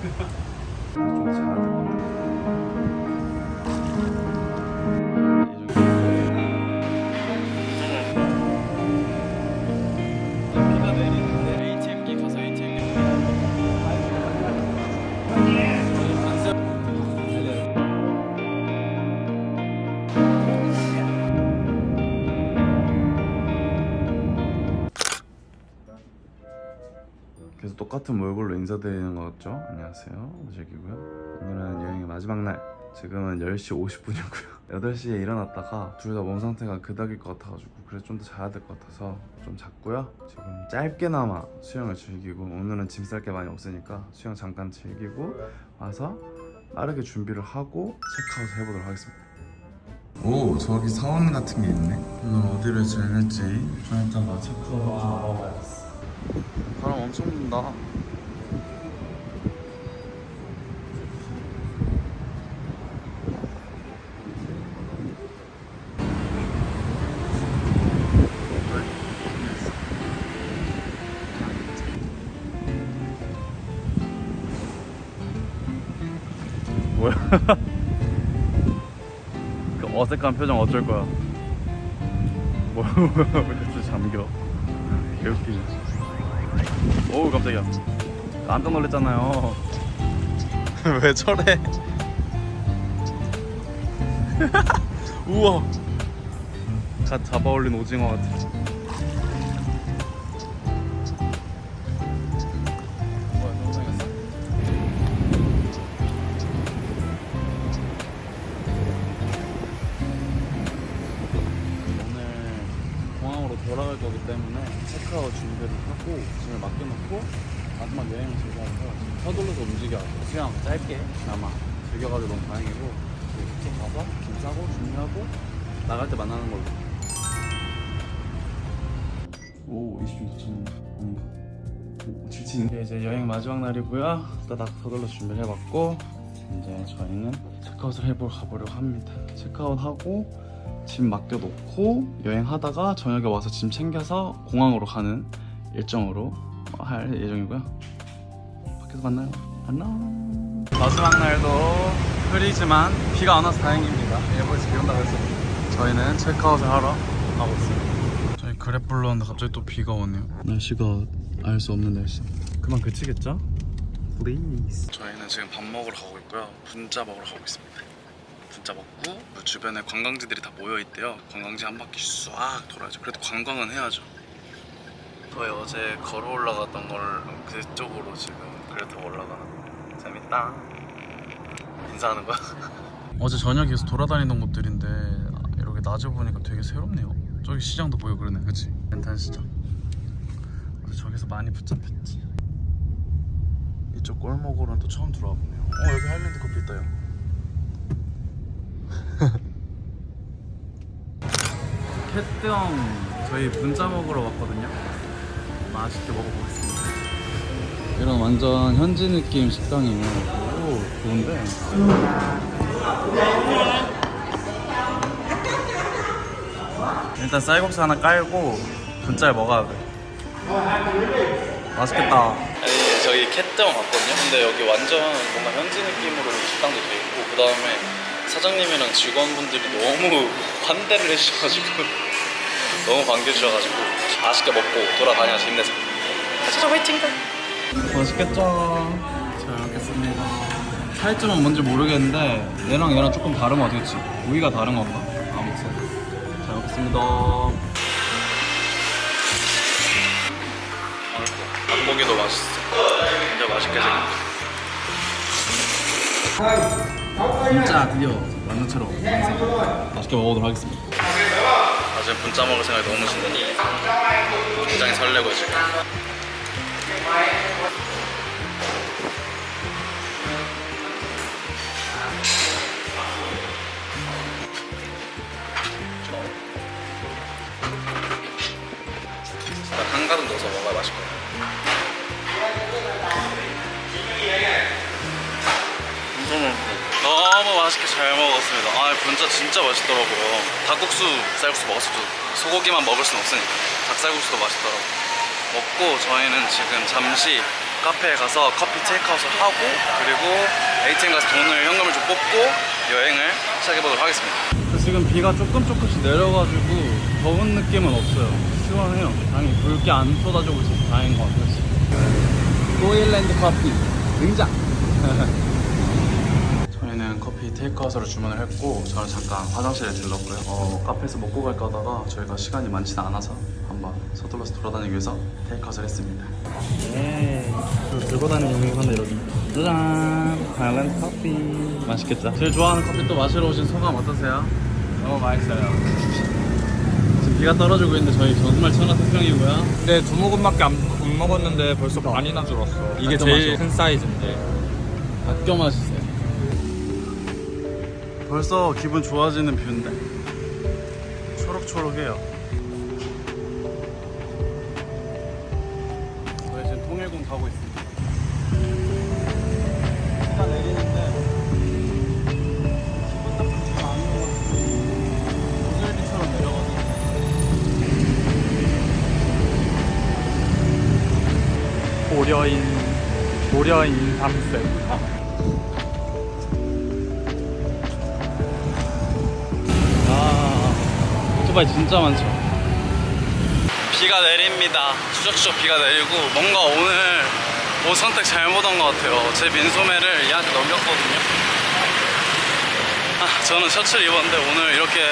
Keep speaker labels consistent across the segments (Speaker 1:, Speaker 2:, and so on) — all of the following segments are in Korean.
Speaker 1: 좀 잘할 것 같아. 비가 내리는데 ATM기 가서 ATM기 계속 똑같은 얼굴로 인사드리는 거 같죠? 안녕하세요, 오재기고요. 오늘은 여행의 마지막 날. 지금은 10시 50분이고요 8시에 일어났다가 둘 다 몸 상태가 그닥일 것 같아가지고 그래서 좀 더 자야 될 것 같아서 좀 잤고요. 지금 짧게나마 수영을 즐기고, 오늘은 짐 쌀 게 많이 없으니까 수영 잠깐 즐기고 와서 빠르게 준비를 하고 체크아웃을 해보도록 하겠습니다. 오, 저기 사원 같은 게 있네. 오늘 어디를 지낼지 좀 이따가 체크아웃 알아봐야겠어. 바람 엄청 분다. 뭐야? 그 어색한 표정 어쩔 거야? 뭐야? 왜 이렇게 잠겨? 개웃기네. 오우, 깜짝이야. 깜짝 놀랐잖아요. 왜 저래? 우와, 갓 잡아 올린 오징어 같아. 뭐야, 정상이었어? 오늘 공항으로 돌아갈 거기 때문에 체크아웃 준비를 하고 짐을 맡겨놓고 마지막 여행을 즐겨서 지금 서둘러서 움직여서 수영 짧게나마 즐겨가지고 너무 다행이고, 숙소 가서 짐 싸고 준비하고 나갈 때 만나는 걸로. 오, 20분 도착. 아닌가? 7층. 이제 여행 마지막 날이고요. 따닥 서둘러 준비를 해봤고 이제 저희는 체크아웃을 가보려고 합니다. 체크아웃하고 짐 맡겨놓고 여행하다가 저녁에 와서 짐 챙겨서 공항으로 가는 일정으로 할 예정이고요. 밖에서 만나요. 안녕. 마지막 날도 흐리지만 비가 안 와서 다행입니다. 일본에서 비 온다고 해서 저희는 체크아웃을 하러 가고 있습니다. 저희 그랩 불렀는데 갑자기 또 비가 오네요. 날씨가 알 수 없는 날씨. 그만 그치겠죠? Please. 저희는 지금 밥 먹으러 가고 있고요. 분짜 먹으러 가고 있습니다. 분짜 먹고 그 주변에 관광지들이 다 모여있대요. 관광지 한 바퀴 싹 돌아야죠. 그래도 관광은 해야죠. 저희 어제 걸어 올라갔던 걸 그쪽으로 지금 그래도 올라가는. 재밌다. 인사하는 거야? 어제 저녁에 계속 돌아다니던 곳들인데 이렇게 낮에 보니까 되게 새롭네요. 저기 시장도 보이고 그러네, 그치? 렌탄 시장. 어제 저기서 많이 붙잡혔지. 이쪽 골목으로는 또 처음 들어와 보네요. 여기 하이랜드 커피 있다요. 캣병 저희 분짜 먹으러 왔거든요. 맛있게 먹어보겠습니다. 이런 완전 현지 느낌 식당이에요. 오, 좋은데? 일단 쌀국수 하나 깔고 분짜를 먹어야 돼. 맛있겠다. 아니, 저희 캣병 왔거든요. 근데 여기 완전 뭔가 현지 느낌으로 식당도 돼 있고, 그 다음에 사장님이랑 직원분들이 너무 환대를 해주셔가지고 너무 반겨주셔가지고 맛있게 먹고 돌아다녀서 힘내서 가자, 화이팅! 맛있겠죠? 잘 먹겠습니다. 차이점은 뭔지 모르겠는데 얘랑 조금 다른 거 같아, 그치? 우위가 다른 건가? 아무튼 잘 먹겠습니다. 맛있고 닭고기도 맛있어. 진짜 맛있게 생겼어. 진짜 드디어 만능처럼 맛있게 먹어보도록 하겠습니다. 지금 분짜 먹을 생각이 너무 신나요. 굉장히 설레고 지금. 딱 한 가득 넣어서 먹어야 맛있을 거예요. 너무 맛있게 잘 먹었습니다. 분짜 진짜 맛있더라고요. 닭국수, 쌀국수 먹었을 때 소고기만 먹을 순 없으니까 닭쌀국수도 맛있더라고요. 먹고 저희는 지금 잠시 카페에 가서 커피 테이크아웃을 하고 그리고 ATM 가서 현금을 좀 뽑고 여행을 시작해보도록 하겠습니다. 지금 비가 조금씩 내려가지고 더운 느낌은 없어요. 시원해요. 다행히 붉게 안 쏟아지고 있어서 다행인 것 같아요. 로일랜드 커피 등장! 저희는 커피 테이크아웃으로 주문을 했고 저는 잠깐 화장실에 들렀고요. 카페에서 먹고 갈까 하다가 저희가 시간이 많지는 않아서 한번 서둘러서 돌아다니기 위해서 테이크아웃을 했습니다. 네, 들고 다니는 영상을 이러지. 짜잔! 아일랜드 커피 맛있겠죠? 제일 좋아하는 커피 또 마시러 오신 소감 어떠세요?
Speaker 2: 너무 맛있어요.
Speaker 1: 지금 비가 떨어지고 있는데 저희 정말 천하태평이고요.
Speaker 2: 근데 2모금밖에 안 먹었는데 벌써 반이나 줄었어. 이게 제일 큰 사이즈인데.
Speaker 1: 아껴 마시세요. 벌써 기분 좋아지는 뷰인데 초록초록해요. 저희 지금 통일궁 가고 있습니다. 비가 내리는데 기분 나쁘지가 않은 것 같아요. 오슬비처럼 내려가지고
Speaker 2: 고려인 3세.
Speaker 1: 오토바이 진짜 많죠. 비가 내립니다. 추적추적 비가 내리고 뭔가 오늘 옷 선택 잘못한 것 같아요. 제 민소매를 얘한테 넘겼거든요. 저는 셔츠를 입었는데 오늘 이렇게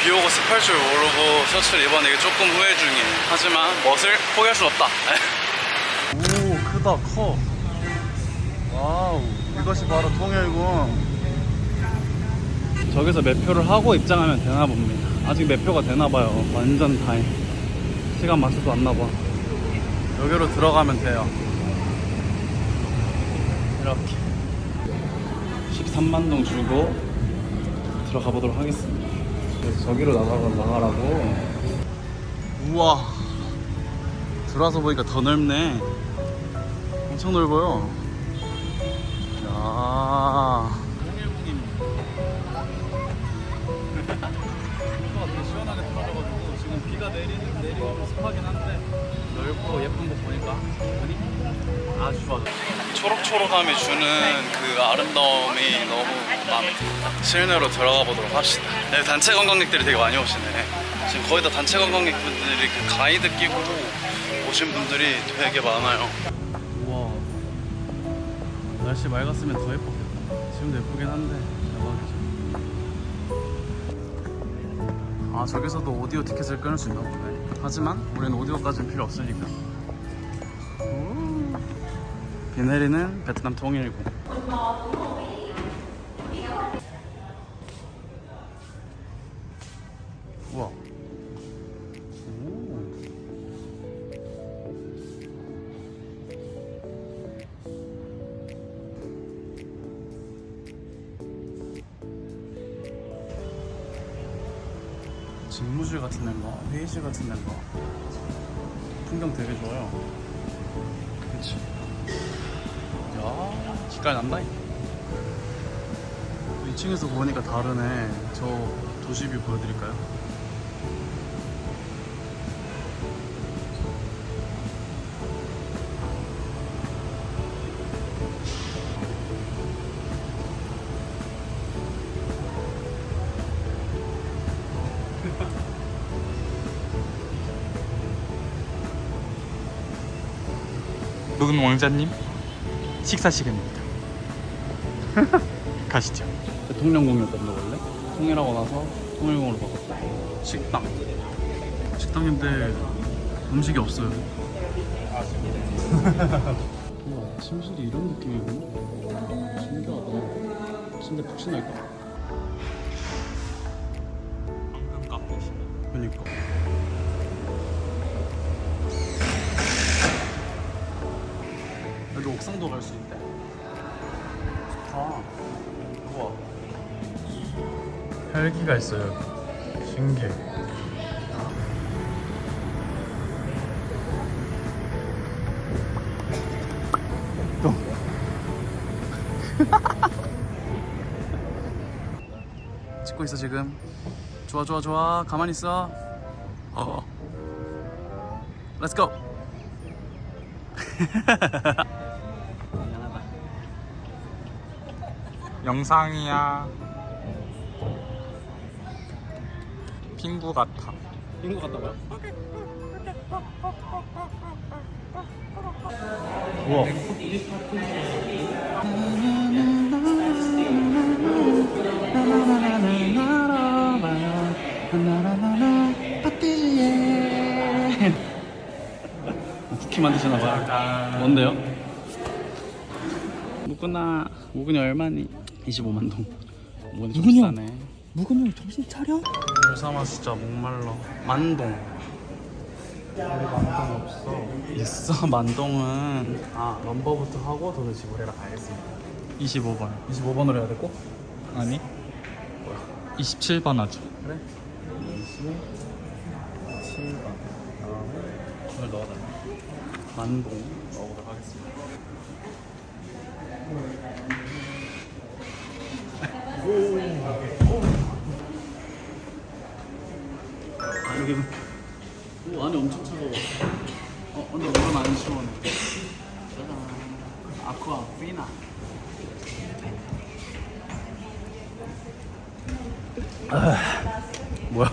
Speaker 1: 비 오고 습할 줄 모르고 셔츠를 입었는데 이게 조금 후회 중이에요. 하지만 멋을 포기할 순 없다. 오, 크다, 커. 와우, 이것이 바로 통일궁. 저기서 매표를 하고 입장하면 되나 봅니다. 아직 매표가 되나 봐요. 완전 다행. 시간 맞춰서 왔나 봐. 여기로 들어가면 돼요. 이렇게 13만동 주고 들어가 보도록 하겠습니다. 그래서 저기로 나가라고. 우와, 들어와서 보니까 더 넓네. 엄청 넓어요. 야, 통일궁입니다. 되게 시원하게 떨어져가지고 지금 비가 내리고 습하긴 한데 넓고 예쁜 곳 보니까 기분이 아주 좋아요. 초록초록함이 주는 그 아름다움이 너무 마음에 듭니다. 실내로 들어가 보도록 합시다. 네, 단체 관광객들이 되게 많이 오시네. 지금 거의 다 단체 관광객분들이 그 가이드 끼고 오신 분들이 되게 많아요. 우와, 날씨 맑았으면 더 예뻤겠다. 지금도 예쁘긴 한데 대박이죠. 아, 저기서도 오디오 티켓을 끊을 수 있나 보네. 하지만 우리는 오디오까지는 필요 없으니까. 비 내리는 베트남 통일궁. 우와. 오. 직무실 같은 데인가? 회의실 같은 데인가? 풍경 되게 좋아요. 그치? 야, 기깔 난다. 2층에서 보니까 다르네. 저 도시뷰 보여드릴까요?
Speaker 2: 묵은 왕자님 식사 시간입니다. 가시죠.
Speaker 1: 대통령궁이었던데 원래? 통일하고 나서 통일궁으로 바꿨다. 식당. 식당인데 음식이 없어요. 우와, 침실이 이런 느낌이구나. 신기하다. 침대 푹신할까?
Speaker 2: 방금 카페시네.
Speaker 1: 그니까. 여기 옥상도 갈 수 있대. 좋다. 우와. 헬기가 있어요. 신기해. 또. 찍고 있어 지금. 좋아 좋아 좋아. 가만히 있어. Let's go.
Speaker 2: 영상이야. 핑구 같아.
Speaker 1: 인구 같다고요? 우와. 쿠키 만드시나봐요. 뭔데요? 무구나. 무구니 얼마니? 25만 동. 무구니 좀
Speaker 2: 무구니요?
Speaker 1: 비싸네.
Speaker 2: 무근이 정신 차려?
Speaker 1: 불삼아 진짜 목말라. 만동.
Speaker 2: 우리 만동 없어.
Speaker 1: 있어. 만동은 넘버부터 하고 돈을 지불해라. 알겠습니다. 25번. 25번으로 해야 되고?
Speaker 2: 아니 27번 하자.
Speaker 1: 그래. 27번. 다음에 돈을 넣어달라. 만동 넣어보도록 하겠습니다. 여기 오 안에 엄청 차가워. 근데 물은 안 시원해. 짜잔. 아쿠아 피나. 뭐야?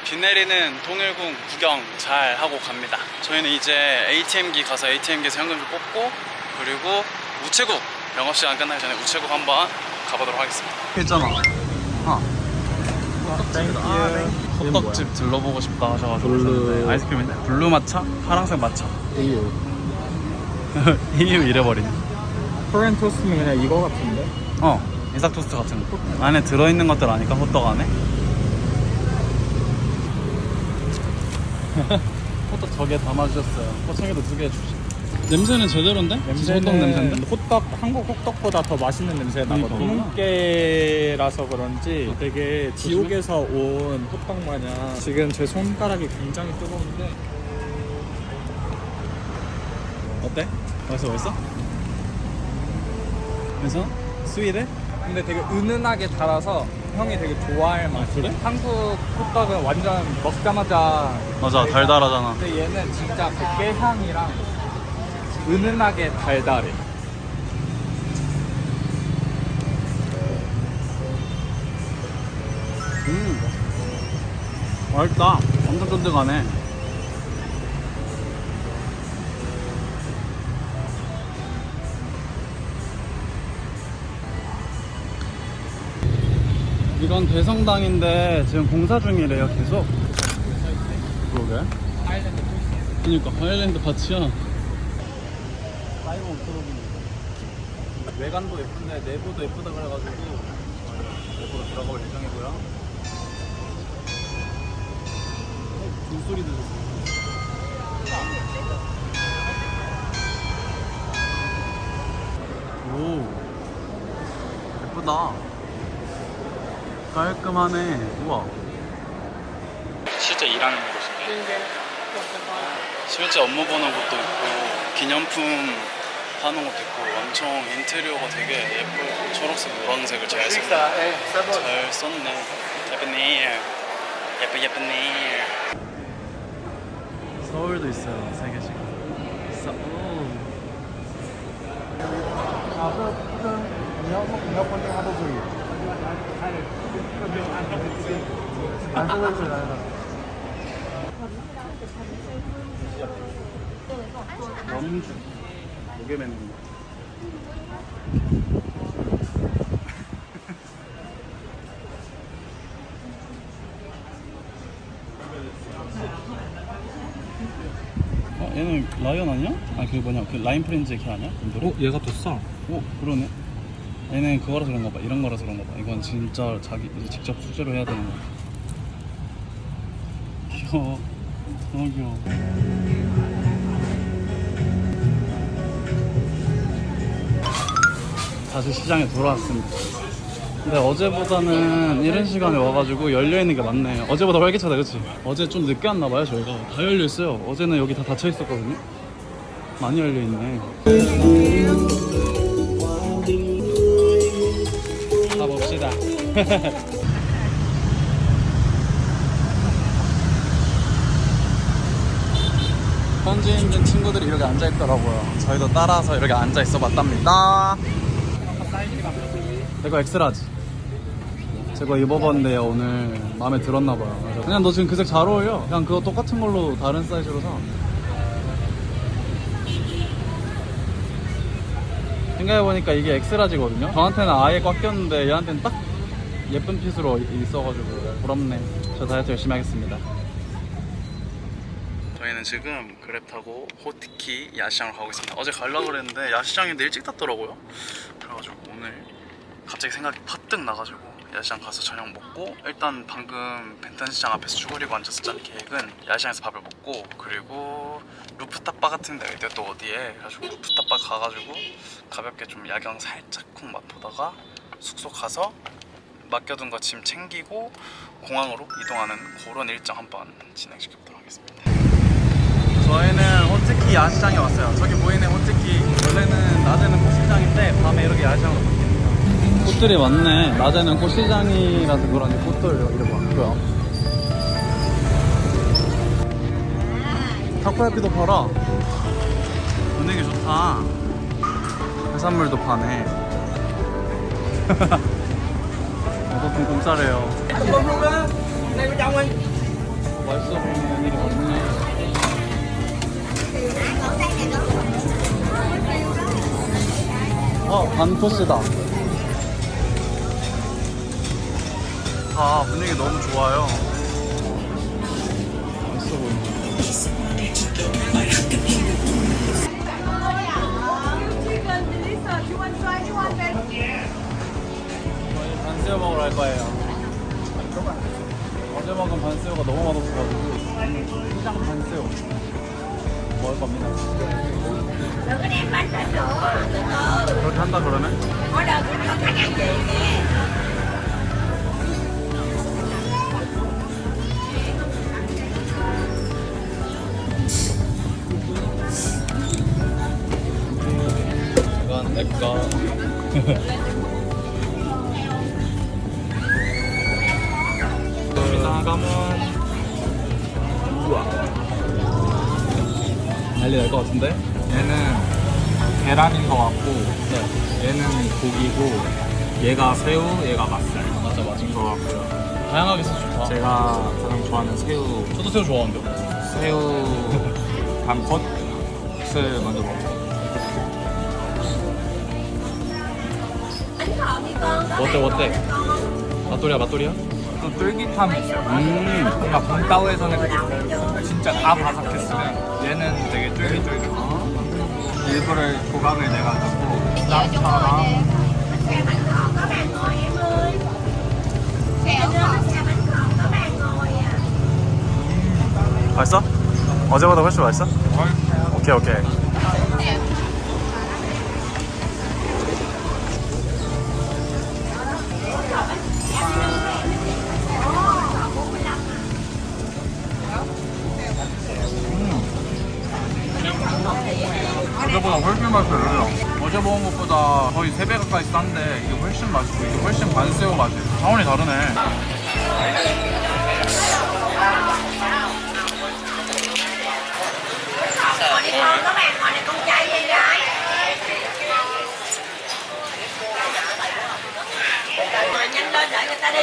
Speaker 1: 비 내리는 통일궁 구경 잘 하고 갑니다. 저희는 이제 ATM기 가서 ATM기에서 현금 좀 뽑고, 그리고 우체국 영업시간 끝나기 전에 우체국 한번 가보도록 하겠습니다. 했잖아. 호떡집 들러보고 싶다 하셔가지고 오셨는데 아이스크림인데 블루 마차? 파란색 마차.
Speaker 2: 이유
Speaker 1: 이유 잃어버리네.
Speaker 2: 코리안 토스트는 그냥 이거 같은데?
Speaker 1: 이삭 토스트 같은 거. 안에 들어있는 것들 아니까 호떡 안에? 호떡 저게 담아주셨어요. 호떡에도 2개 주시. 냄새는 제대로인데? 호떡 냄새인데?
Speaker 2: 호떡, 한국 호떡보다 더 맛있는 냄새가 나거든.
Speaker 1: 그러니까.
Speaker 2: 통깨라서 그런지 되게 지옥에서 온 호떡 마냥. 지금 제 손가락이 굉장히 뜨거운데.
Speaker 1: 어때? 맛있어? 그래서 스윗해?
Speaker 2: 근데 되게 은은하게 달아서 형이 되게 좋아할 맛.
Speaker 1: 그래?
Speaker 2: 한국 호떡은 완전 먹자마자
Speaker 1: 맞아, 달달하잖아.
Speaker 2: 근데 얘는 진짜 그 깨향이랑 은은하게 달달해.
Speaker 1: 맛있다. 엄청 쫀득하네. 이건 대성당인데 지금 공사 중이래요, 계속. 그러게. 그니까 하일랜드 밭이야. 사이버 옥토로비. 외관도 예쁜데 내부도 예쁘다 그래가지고 내부로 들어가볼 예정이고요. 종소리 들렸어요. 오, 예쁘다. 깔끔하네. 우와.
Speaker 2: 실제 일하는 곳인데.
Speaker 1: 실제 업무 보는 곳도 있고 기념품 파는 것도 있고 엄청 인테리어가 되게 예뻐요. 초록색, 노란색을 잘 썼네. 잘 썼네. 예쁘네. 예쁘네. 서울도 있어요. 3개씩. 원주 목에 매는 거. 얘는 라이언 아니야? 그 뭐냐, 그 라인 프렌즈 걔 아니야?
Speaker 2: 얘가 더 싸.
Speaker 1: 그러네. 얘는 그거라서 그런가 봐. 이런 거라서 그런가 봐. 이건 진짜 자기 이제 직접 수제로 해야 되는 거야. 귀여워. 너무 귀여워. 다시 시장에 돌아왔습니다. 근데 어제보다는 이른 시간에 와가지고 열려있는 게 많네. 어제보다 활기차다, 그치? 어제 좀 늦게 왔나봐요, 저희가. 다 열려있어요. 어제는 여기 다 닫혀있었거든요. 많이 열려있네. 가봅시다. 현지인인 친구들이 이렇게 앉아있더라고요. 저희도 따라서 이렇게 앉아있어 봤답니다. 이거 엑스라지. 제가 입어봤는데 오늘 마음에 들었나봐요. 그래서 그냥 너 지금 그 색 잘 어울려. 그냥 그거 똑같은 걸로 다른 사이즈로 사. 생각해보니까 이게 엑스라지거든요. 저한테는 아예 꽉 꼈는데 얘한테는 딱 예쁜 핏으로 있어가지고 부럽네. 저 다이어트 열심히 하겠습니다. 저희는 지금 그랩 타고 호티키 야시장으로 가고 있습니다. 어제 가려고 그랬는데 야시장이 일찍 닫더라고요. 그래가지고 오늘 갑자기 생각이 퍼뜩 나가지고 야시장 가서 저녁 먹고, 일단 방금 벤탄시장 앞에서 쭈그리고 앉아서 짠 계획은 야시장에서 밥을 먹고, 그리고 루프탑바 같은 데 또 어디에 그래가지고 루프탑바 가가지고 가볍게 좀 야경 살짝쿵 맛보다가 숙소 가서 맡겨둔 거 짐 챙기고 공항으로 이동하는 그런 일정 한번 진행시켜보도록 하겠습니다. 저희는 호티키 야시장에 왔어요. 저기 보이는 호티키, 원래는 낮에는 꽃시장인데 밤에 이렇게 야시장으로 바뀝니다. 꽃들이 많네. 낮에는 꽃시장이라서 그런지 꽃들 이렇게 많고요. 타코야키도 팔아. 분위기 좋다. 해산물도 파네. 보통 공짜래요. 맛있어 보이는 애들이 많네. 반토시다. 분위기 너무 좋아요. 맛있어 보인다. 저희 반새우 먹으러 갈 거예요. 어제 먹은 반새우가 너무 맛없어가지고 시장 반새우 먹을 겁니다. 그렇게 한다 그러면? 이건 내꺼. 나가면 우와 난리 날 것 같은데?
Speaker 2: 얘는 계란인 것 같고,
Speaker 1: 네.
Speaker 2: 얘는 고기고, 얘가 새우, 얘가 맛살.
Speaker 1: 맞아.
Speaker 2: 인것 같고요.
Speaker 1: 다양하게 있어 좋다.
Speaker 2: 제가 가장 좋아하는 새우,
Speaker 1: 저도 새우 좋아하는데요?
Speaker 2: 새우 단컷을 먼저 먹어요.
Speaker 1: 어때? 맛돌이야?
Speaker 2: 또 쫄깃함이 있어요. 뭔가 본따오에서는 진짜 다 바삭했으면 얘는 되게 쫄깃쫄깃. 일부러 조각을 내가지고 쌈처럼.
Speaker 1: 맛있어? 어제보다 훨씬 맛있어? 오케이.
Speaker 2: 어제보다 훨씬 맛있어요. 어제 먹은 것보다 거의 3배 가까이 싼데 이게 훨씬 맛있고, 이게 훨씬 반새우 맛이에요.
Speaker 1: 차원이 다르네.
Speaker 3: Nhanh lên đợi người ta đi.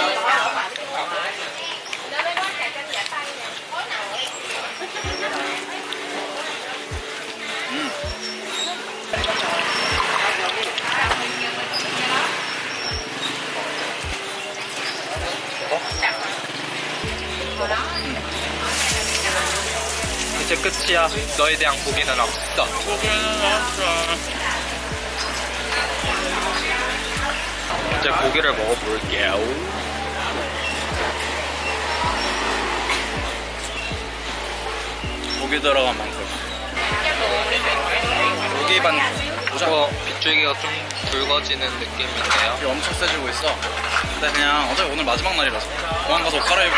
Speaker 2: 이제 끝이야. 너에 대한 고기는 없어. 이제 고기를 먹어볼게요.
Speaker 1: 고기 들어간 만큼. 고기 반.
Speaker 2: 빗줄기가 좀 굵어지는 느낌인데요.
Speaker 1: 이게 엄청 세지고 있어. 근데 그냥 어차피 오늘 마지막 날이라서 공항 가서 옷 갈아입고.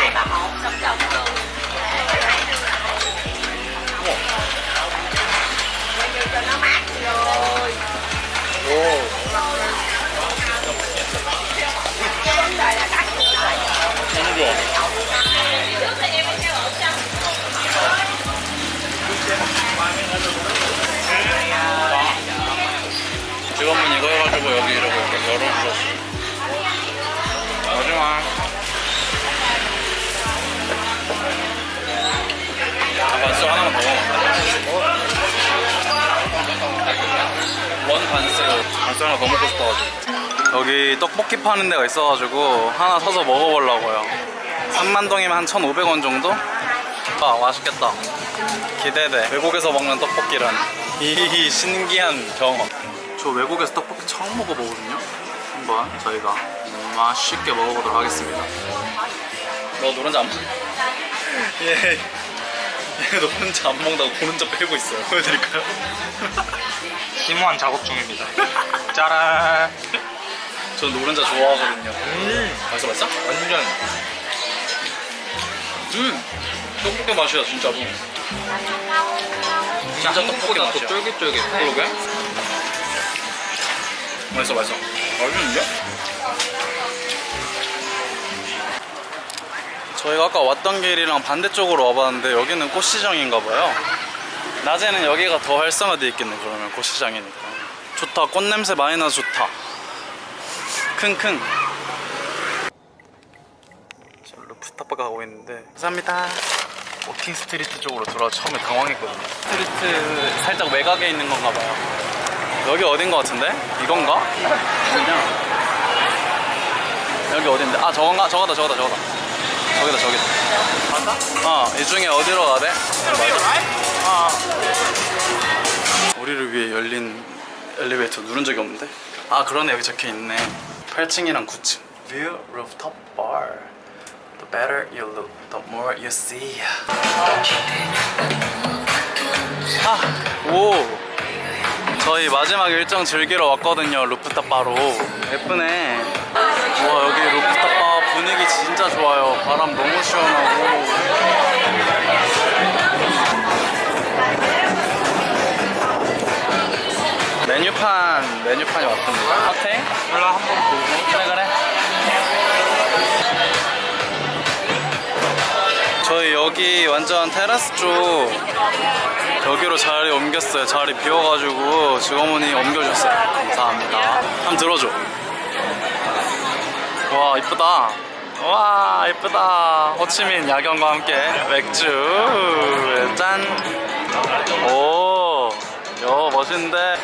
Speaker 1: 너무 좋아. 직원분 이거 해가지고 여기 이러고 마지막. 반스 하나만 더 먹어. 원 반스. 반스 하나 더 먹고 싶어가지고. 여기 떡볶이 파는 데가 있어가지고 하나 사서 먹어보려고요. 3만동이면 한 1,500원 정도? 아, 맛있겠다. 기대돼. 외국에서 먹는 떡볶이란 이 신기한 경험. 저 외국에서 떡볶이 처음 먹어보거든요. 한번 저희가 맛있게 먹어보도록 하겠습니다. 너 노른자 안 먹어? 얘도 혼자 안 먹는다고 혼자 빼고 있어요. 보여드릴까요?
Speaker 2: 심오한 작업 중입니다. 짜란.
Speaker 1: 전 노른자 좋아하거든요. 맛있어?
Speaker 2: 완전
Speaker 1: 떡볶이 맛이야 진짜로. 진짜 떡볶이 맛이야. 쫄깃쫄깃. 그러게? 맛있어. 맛있는데? 저희가 아까 왔던 길이랑 반대쪽으로 와봤는데 여기는 꽃시장인가봐요. 낮에는 여기가 더 활성화되어 있겠네. 그러면 꽃시장이니까 좋다. 꽃냄새 많이 나서 좋다. 킁킁. 저 루프탑 가고 있는데 감사합니다. 워킹 스트리트 쪽으로 들어와 처음에 당황했거든요. 스트리트 살짝 외곽에 있는 건가 봐요. 여기 어딘 것 같은데? 이건가? 그냥 여기 어딘데? 아 저건가? 저거다. 저기다. 맞아? 이 중에 어디로 가야 돼? 맞아? 우리를 위해 열린 엘리베이터 누른 적이 없는데? 아 그러네. 여기 적혀있네. 8층이랑 9층 View rooftop bar. The better you look, the more you see. 오! 저희 마지막 일정 즐기러 왔거든요. 루프탑 바로. 예쁘네. 와 여기 루프탑 바 분위기 진짜 좋아요. 바람 너무 시원하고. 메뉴판이 왔습니다. 어때?
Speaker 2: 몰라 한번 보고.
Speaker 1: 그래. 저희 여기 완전 테라스 쪽 여기로 자리 옮겼어요. 자리 비워가지고 직원분이 옮겨주셨어요. 감사합니다. 한번 들어줘. 와 이쁘다. 와 이쁘다. 호치민 야경과 함께 맥주 짠. 오, 요 멋있는데.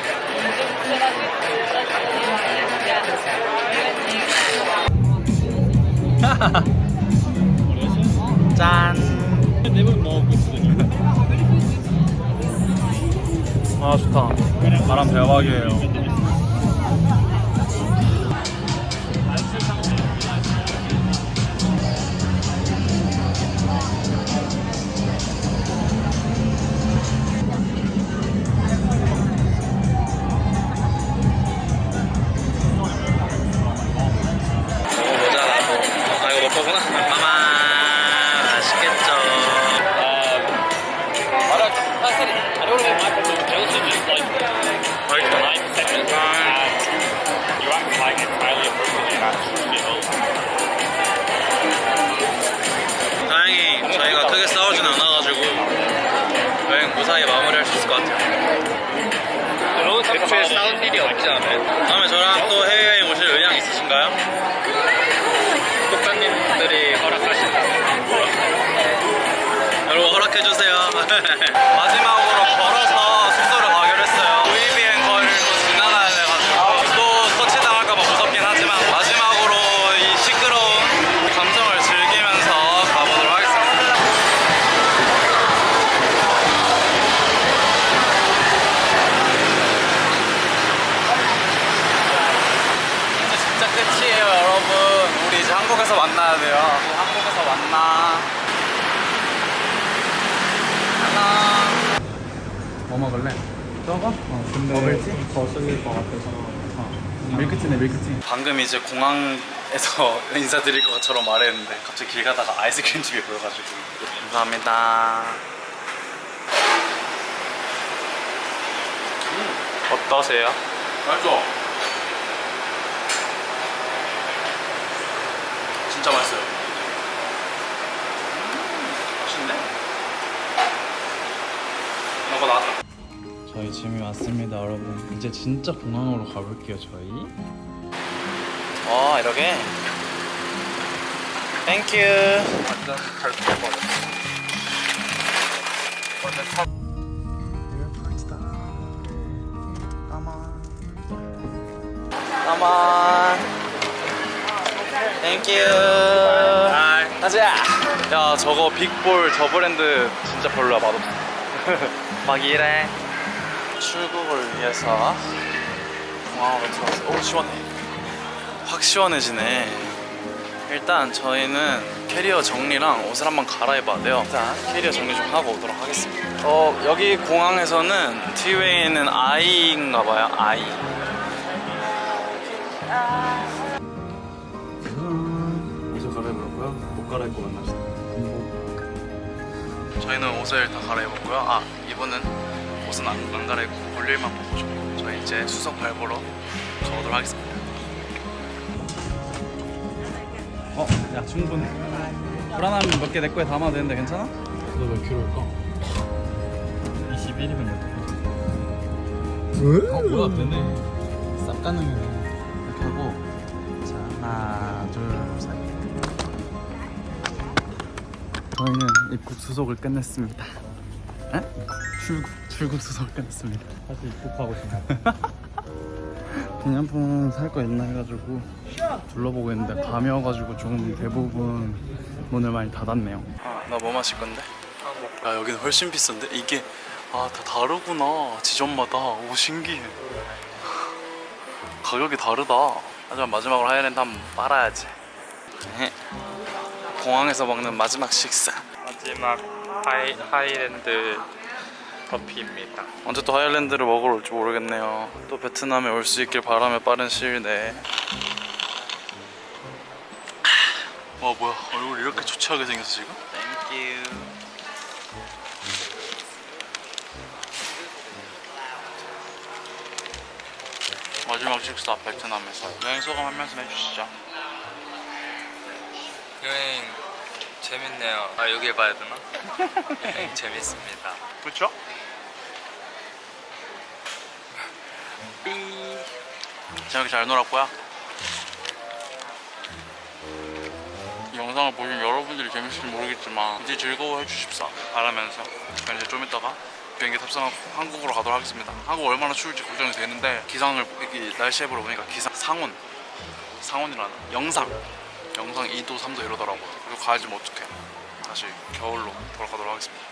Speaker 1: 짠. 아 좋다. 바람 대박이에요. 다행히 저희가 크게 싸우진 않아가지고 여행 무사히 마무리할 수 있을 것 같아요. 애초에 싸운 일이 없지 않아요? 다음에 저랑 또 해외여행 오실 의향 있으신가요? 국장님들이 허락하신다면 여러분 허락해주세요. 마지막으로 걸어서 숙소를 가기로 했어요. VBN 거리를 또 지나가야 돼가지고 또 터치당할까봐 무섭긴 하지만 마지막으로 이 시끄러운 감성을 즐기면서 가보도록 하겠습니다. 이제 진짜 끝이에요 여러분. 우리 이제 한국에서 만나야 돼요. 한국에서 만나. 뭐 먹을래? 저거?
Speaker 2: 근데
Speaker 1: 먹을지?
Speaker 2: 거슬릴 것 같아서.
Speaker 1: 밀크티네 밀크티. 방금 이제 공항에서 인사드릴 것처럼 말했는데 갑자기 길 가다가 아이스크림 집이 보여가지고 감사합니다.
Speaker 2: 어떠세요?
Speaker 1: 맛있어. 진짜 맛있어요. 맛있네. 이거 나왔다. 저희 짐이 왔습니다 여러분. 이제 진짜 공항으로 가볼게요. 저희 이렇게. 땡큐.
Speaker 2: 완전 잘 빼버려. 이거는 탑.
Speaker 1: 에어포트다. 까만. 땡큐. 가자. 야, 저거 빅볼 저 브랜드 진짜 별로야. 맛없어. 막 이래. 출국을 위해서 공항으로 들어왔어. 오, 시원해. 확 시원해지네. 일단 저희는 캐리어 정리랑 옷을 한번 갈아입어야 돼요. 일단 캐리어 정리 좀 하고 오도록 하겠습니다. 여기 공항에서는 티웨이는 I인가봐요. I. 옷을 갈아입으라고요? 옷 갈아입고 만납시다. 저희는 옷을 다 갈아입었고요. 이분은 옷은 안 갈아입고 볼일만 보고 싶고, 저희 이제 수석 밟으러 가보도록 하겠습니다. 야, 충분해. 불안하면 몇 개 내 거에 담아도 되는데 괜찮아?
Speaker 2: 너 몇 킬로일까? 21이면 어떡해? 뭐야 되네.
Speaker 1: 쌉 가능이네. 이렇게 하고, 자, 하나, 둘, 셋. 저희는 입국 수속을 끝냈습니다. 에? 출국 수속을 끝냈습니다.
Speaker 2: 다시 입국하고 싶네.
Speaker 1: 기념품 살 거 있나 해가지고 둘러보고 있는데 밤이어가지고 좀 대부분 문을 많이 닫았네요. 나 뭐 마실 건데? 야, 여기는 훨씬 비싼데? 이게 다 다르구나. 지점마다. 오, 신기해. 가격이 다르다. 하지만 마지막으로 하이랜드 한번 빨아야지. 공항에서 먹는 마지막 식사.
Speaker 2: 마지막 하이랜드 커피입니다.
Speaker 1: 언제 또 하이랜드를 먹으러 올지 모르겠네요. 또 베트남에 올 수 있길 바라며 빠른 시일 내에. 와, 뭐야, 얼굴 이렇게 초췌하게 생겼어 지금? 땡큐. 마지막 식사 베트남에서. 여행 소감 한 말씀 해주시죠.
Speaker 4: 여행 재밌네요. 여기 봐야 되나? 여행 재밌습니다.
Speaker 1: 그렇죠? 재밌게 잘 놀았고요. 이 영상을 보신 여러분들이 재밌을지 모르겠지만 이제 즐거워해 주십사 바라면서 저는 이제 좀 이따가 비행기 탑승하고 한국으로 가도록 하겠습니다. 한국 얼마나 추울지 걱정이 되는데 기상을 이렇게 날씨 앱으로 보니까 기상 상온이라는 영상 2도 3도 이러더라고요. 그래서 가야지 뭐 어떡해. 다시 겨울로 돌아가도록 하겠습니다.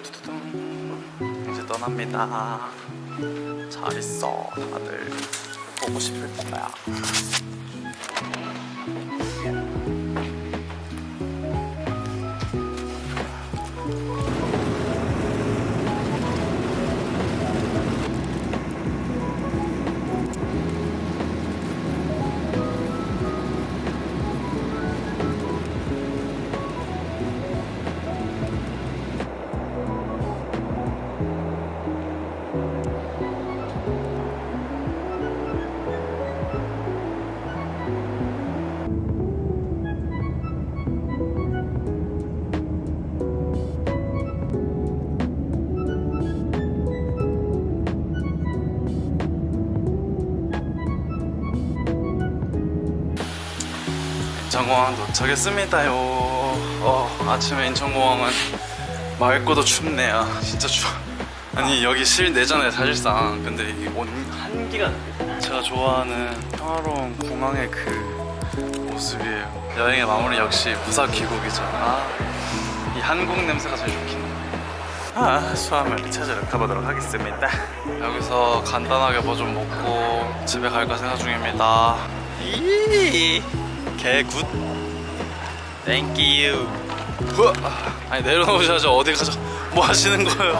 Speaker 1: 뚜두둥. 이제 떠납니다. 잘 있어. 다들 보고 싶을 거야. 인천공항 도착했습니다요. 아침에 인천공항은 맑고도 춥네요. 진짜 추워. 아니, 여기 실내잖아요 사실상. 근데 이게 한기가 나요. 제가 좋아하는 평화로운 공항의 그 모습이에요. 여행의 마무리 역시 부사 귀국이죠. 이 한국 냄새가 제일 좋긴 해요. 수화물 찾으러 가보도록 하겠습니다. 여기서 간단하게 뭐 좀 먹고 집에 갈까 생각 중입니다. 개굿. 땡큐. 아니, 내려놓으셔야죠. 어디 가죠? 뭐 하시는 거예요?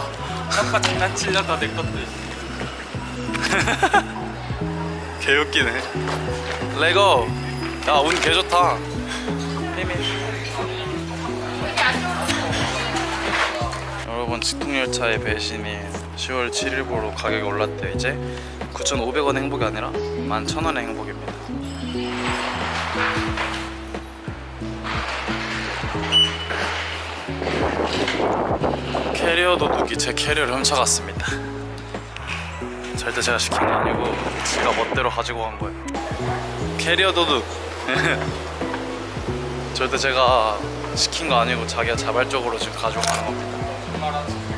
Speaker 2: 아까 장난치려다 내 것들.
Speaker 1: 개웃기네. 레고. 야, 운 개좋다. 여러분, 직통열차의 배신이 10월 7일부로 가격이 올랐대요. 이제 9,500원 행복이 아니라 11,000원의 행복입니다. 캐리어 도둑이 제 캐리어를 훔쳐갔습니다. 절대 제가 시킨 거 아니고 지가 멋대로 가지고 간 거예요. 캐리어 도둑. 절대 제가 시킨 거 아니고 자기가 자발적으로 지금 가지고 가는 겁니다.
Speaker 2: 거짓말하지.